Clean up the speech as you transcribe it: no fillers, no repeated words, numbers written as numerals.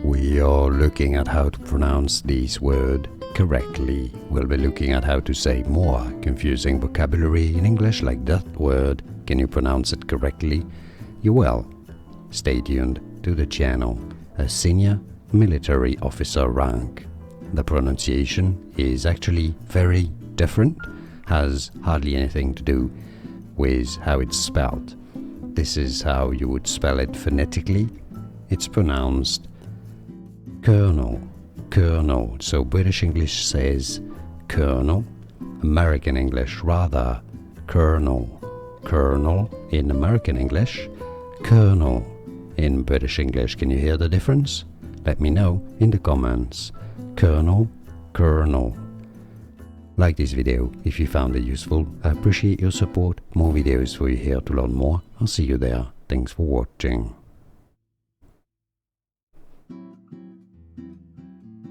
We are looking at how to pronounce this word correctly. We'll be looking at how to say more confusing vocabulary in English, like that word. Can you pronounce it correctly? You will. Stay tuned to the channel. A senior military officer rank. The pronunciation is actually very different, has hardly anything to do with how it's spelled. This is how you would spell it phonetically. It's pronounced colonel, colonel. So British English says colonel, American English rather colonel, colonel in American English, colonel in British English. Can you hear the difference? Let me know in the comments. Colonel, colonel. Like this video if you found it useful. I appreciate your support. More videos for you here to learn more. I'll see you there. Thanks for watching.